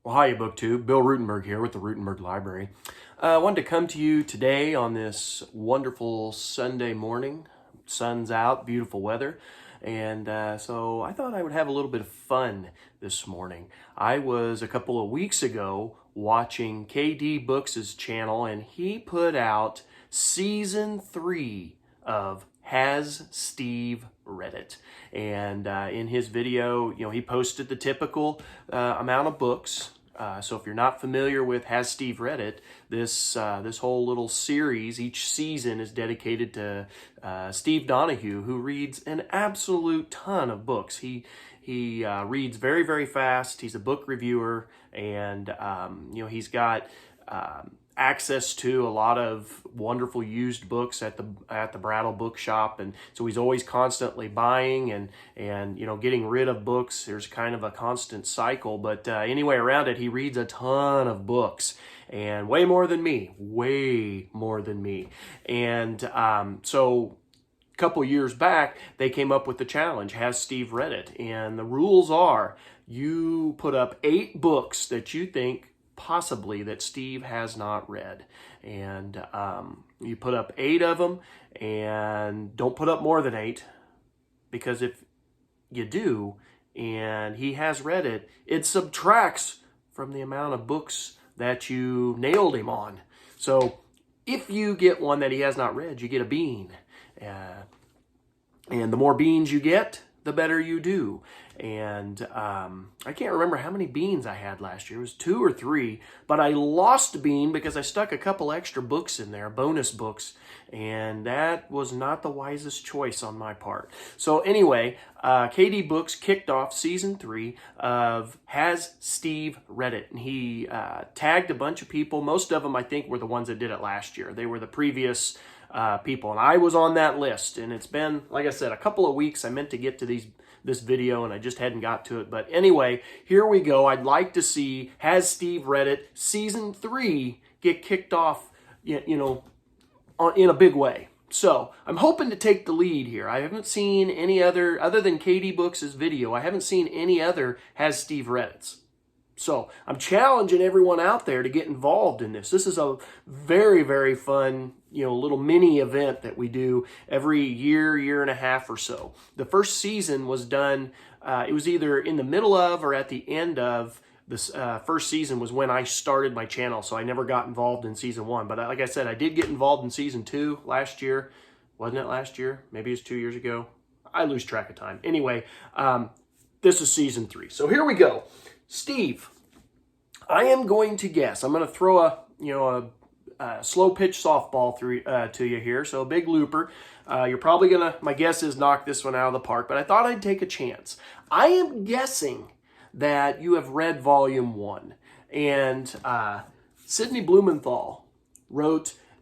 Well, hiya, BookTube. Bill Ruttenberg here with the Ruttenberg Library. I wanted to come to you today on this wonderful Sunday morning. Sun's out, beautiful weather. And so I thought I would have a little bit of fun this morning. I was a couple of weeks ago watching KD Books' channel, and he put out season 3 of Has Steve Read It? And in his video, he posted the typical amount of books. So if you're not familiar with Has Steve Read It, this whole little series, each season is dedicated to Steve Donoghue, who reads an absolute ton of books. He reads very, very fast. He's a book reviewer, and he's got access to a lot of wonderful used books at the Brattle bookshop, and so he's always constantly buying and getting rid of books. There's kind of a constant cycle, but anyway, around it, he reads a ton of books, and way more than me. And so a couple years back, they came up with the challenge, Has Steve Read It? And the rules are, you put up 8 books that you think possibly that Steve has not read, and you put up 8 of them, and don't put up more than 8, because if you do and he has read it, it subtracts from the amount of books that you nailed him on. So if you get one that he has not read, you get a bean, and the more beans you get, the better you do. And I can't remember how many beans I had last year. It was 2 or 3, but I lost a bean because I stuck a couple extra books in there, bonus books, and that was not the wisest choice on my part. So anyway, KD Books kicked off season 3 of Has Steve Read It? And he tagged a bunch of people. Most of them, I think, were the ones that did it last year. They were the previous people, and I was on that list. And it's been, like I said, a couple of weeks. I meant to get to this video, and I just hadn't got to it. But anyway, here we go. I'd like to see Has Steve Read It? Season 3 get kicked off, in a big way. So I'm hoping to take the lead here. I haven't seen any other than KD Books' video, I haven't seen any other Has Steve Read It? So I'm challenging everyone out there to get involved in this. This is a very, very fun, little mini event that we do every year and a half or so. The first season was done, it was either in the middle of or at the end of this first season was when I started my channel. So I never got involved in season 1. But like I said, I did get involved in season 2 last year. Wasn't it last year? Maybe it's 2 years ago. I lose track of time. Anyway, this is season 3. So here we go. Steve, I am going to guess. I'm going to throw a slow pitch softball through to you here. So a big looper. You're probably going to, my guess is, knock this one out of the park, but I thought I'd take a chance. I am guessing that you have read volume 1. And Sidney Blumenthal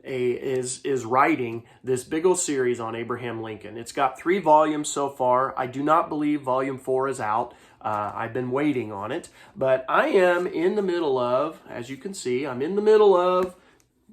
is writing this big old series on Abraham Lincoln. It's got 3 volumes so far. I do not believe volume 4 is out. I've been waiting on it, but I am in the middle of, as you can see, I'm in the middle of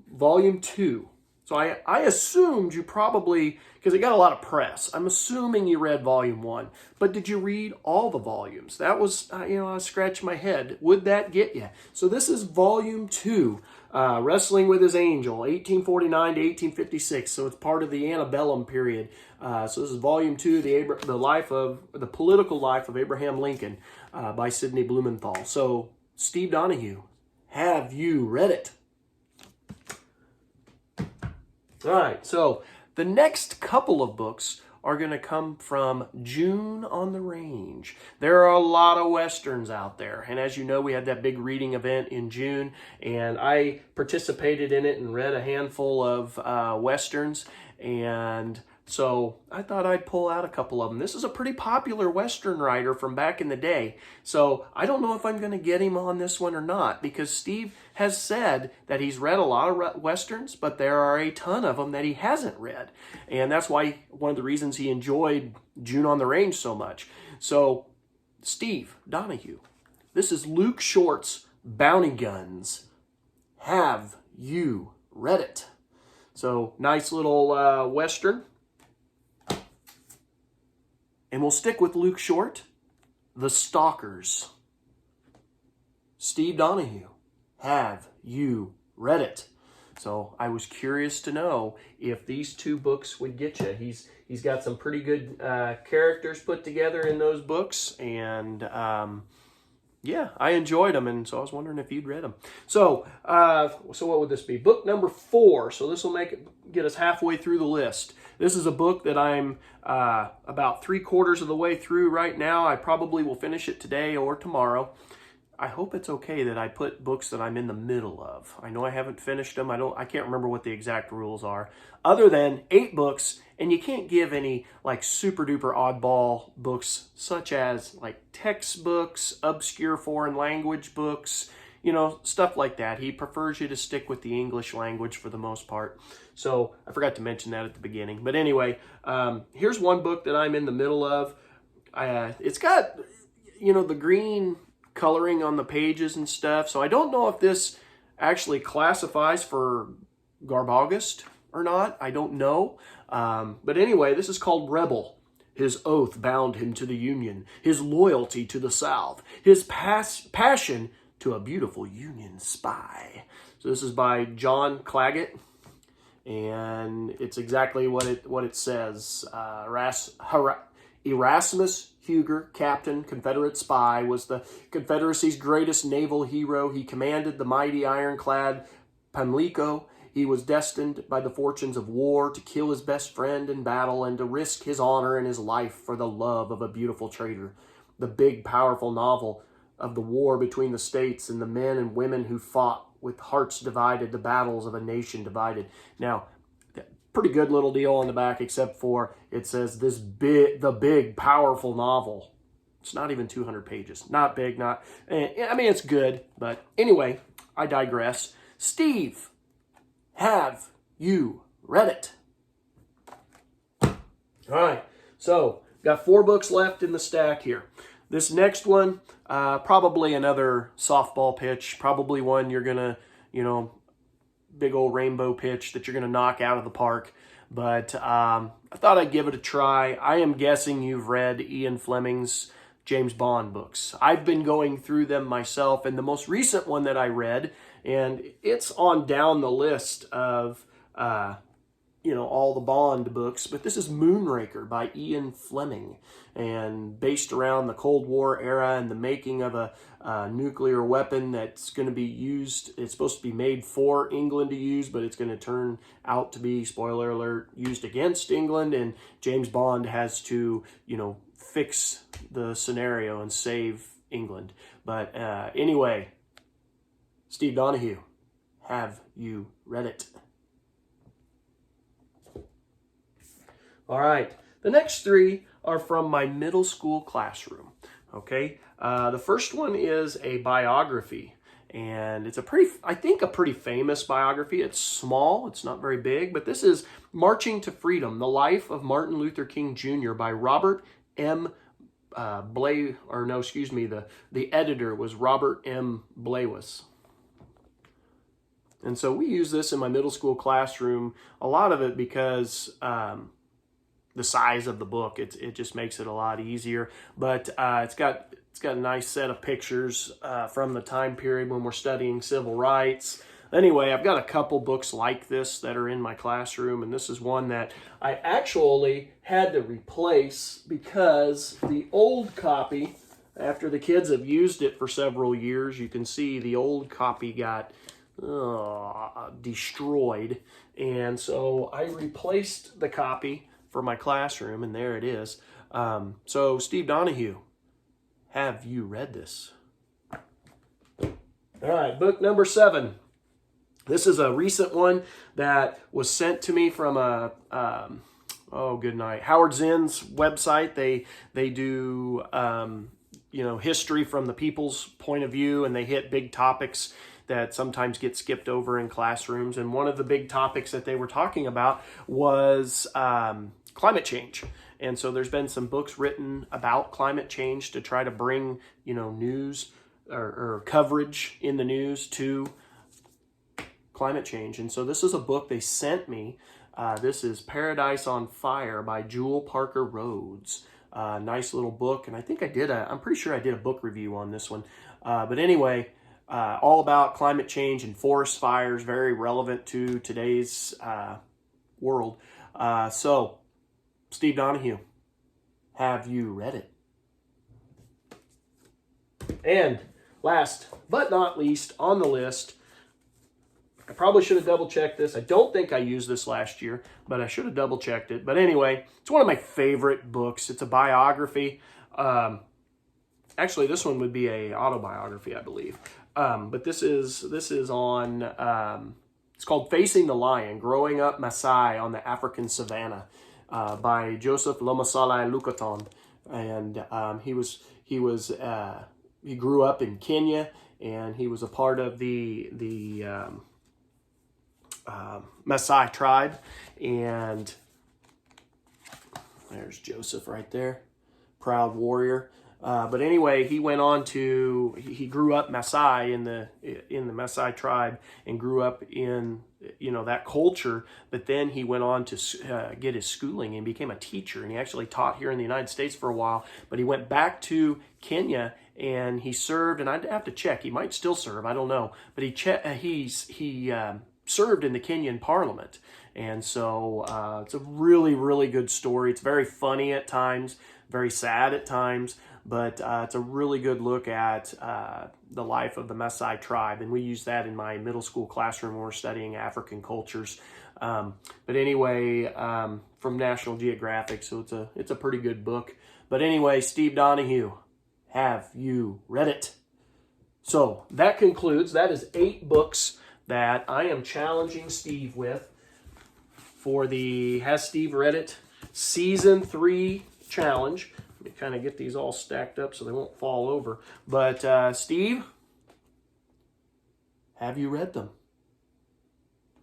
volume 2. So I assumed you probably, because it got a lot of press, I'm assuming you read volume 1, but did you read all the volumes? That was, I scratched my head. Would that get you? So this is volume 2, Wrestling with His Angel, 1849 to 1856. So it's part of the antebellum period. So this is volume 2, the political life of Abraham Lincoln by Sidney Blumenthal. So Steve Donoghue, have you read it? All right, so the next couple of books are going to come from June on the Range. There are a lot of Westerns out there, and as you know, we had that big reading event in June, and I participated in it and read a handful of Westerns, and so I thought I'd pull out a couple of them. This is a pretty popular Western writer from back in the day, so I don't know if I'm going to get him on this one or not, because Steve has said that he's read a lot of Westerns, but there are a ton of them that he hasn't read, and that's why one of the reasons he enjoyed June on the Range so much. So, Steve Donoghue, this is Luke Short's Bounty Guns. Have you read it? So, nice little Western. And we'll stick with Luke Short, The Stalkers. Steve Donoghue. Have you read it? So I was curious to know if these two books would get you. He's got some pretty good characters put together in those books, and yeah, I enjoyed them, and so I was wondering if you'd read them. So what would this be? Book number 4. So this will get us halfway through the list. This is a book that I'm about 3/4 of the way through right now. I probably will finish it today or tomorrow. I hope it's okay that I put books that I'm in the middle of. I know I haven't finished them. I can't remember what the exact rules are. Other than 8 books, and you can't give any like super duper oddball books such as like textbooks, obscure foreign language books, stuff like that. He prefers you to stick with the English language for the most part. So I forgot to mention that at the beginning. But anyway, here's one book that I'm in the middle of. It's got, the green coloring on the pages and stuff. So I don't know if this actually classifies for Garbogust or not. I don't know. But anyway, this is called Rebel. His oath bound him to the Union, his loyalty to the South, his passion to a beautiful Union spy. So this is by John Claggett, and it's exactly what it says. Erasmus Huger, Captain, Confederate spy, was the Confederacy's greatest naval hero. He commanded the mighty ironclad Pamlico. He was destined by the fortunes of war to kill his best friend in battle and to risk his honor and his life for the love of a beautiful traitor. The big, powerful novel of the war between the states and the men and women who fought with hearts divided, the battles of a nation divided. Now, pretty good little deal on the back, except for it says the big, powerful novel. It's not even 200 pages. Not big, it's good. But anyway, I digress. Steve, have you read it? All right, so got 4 books left in the stack here. This next one, probably another softball pitch, probably one you're going to, big old rainbow pitch that you're going to knock out of the park. But I thought I'd give it a try. I am guessing you've read Ian Fleming's James Bond books. I've been going through them myself, and the most recent one that I read, and it's on down the list of, all the Bond books, but this is Moonraker by Ian Fleming, and based around the Cold War era and the making of a nuclear weapon that's going to be used. It's supposed to be made for England to use, but it's going to turn out to be, spoiler alert, used against England, and James Bond has to, fix the scenario and save England. But anyway, Steve Donoghue, have you read it? All right, the next 3 are from my middle school classroom, okay? The first one is a biography, and it's a pretty famous biography. It's small, it's not very big, but this is Marching to Freedom, The Life of Martin Luther King Jr. by Robert M. the editor was Robert M. Blawis. And so we use this in my middle school classroom, a lot of it because the size of the book, it just makes it a lot easier. But it's got a nice set of pictures from the time period when we're studying civil rights. Anyway, I've got a couple books like this that are in my classroom, and this is one that I actually had to replace because the old copy, after the kids have used it for several years, you can see the old copy got destroyed. And so I replaced the copy for my classroom, and there it is. So Steve Donoghue, have you read this? All right, book number 7. This is a recent one that was sent to me from Howard Zinn's website. They do history from the people's point of view, and they hit big topics that sometimes get skipped over in classrooms. And one of the big topics that they were talking about was climate change. And so there's been some books written about climate change to try to bring, news or coverage in the news to climate change. And so this is a book they sent me. This is Paradise on Fire by Jewel Parker Rhodes. Nice little book. And I think I'm pretty sure I did a book review on this one. But anyway, all about climate change and forest fires, very relevant to today's world. So, Steve Donoghue, have you read it? And last but not least on the list, I probably should have double-checked this. I don't think I used this last year, but I should have double-checked it. But anyway, it's one of my favorite books. It's a biography. Actually, this one would be a autobiography, I believe. But this is on, it's called Facing the Lion, Growing Up Maasai on the African Savannah by Joseph Lomasala Lukaton. And he grew up in Kenya, and he was a part of the Maasai tribe. And there's Joseph right there, proud warrior. But anyway, he went on to, he grew up Maasai in the Maasai tribe and grew up in, that culture. But then he went on to get his schooling and became a teacher. And he actually taught here in the United States for a while. But he went back to Kenya and he served, and I'd have to check, he might still serve, I don't know. But he served in the Kenyan parliament. And so it's a really, really good story. It's very funny at times, very sad at times, but it's a really good look at the life of the Maasai tribe. And we use that in my middle school classroom when we're studying African cultures. But anyway, from National Geographic, so it's a pretty good book. But anyway, Steve Donoghue, have you read it? So that concludes, that is 8 books that I am challenging Steve with for the Has Steve Read It Season 3 challenge. Let me kind of get these all stacked up so they won't fall over. But Steve, have you read them?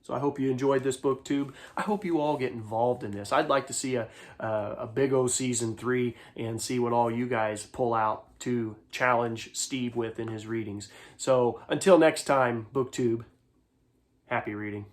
So I hope you enjoyed this booktube. I hope you all get involved in this. I'd like to see a big O Season 3 and see what all you guys pull out to challenge Steve with in his readings. So until next time, booktube, happy reading.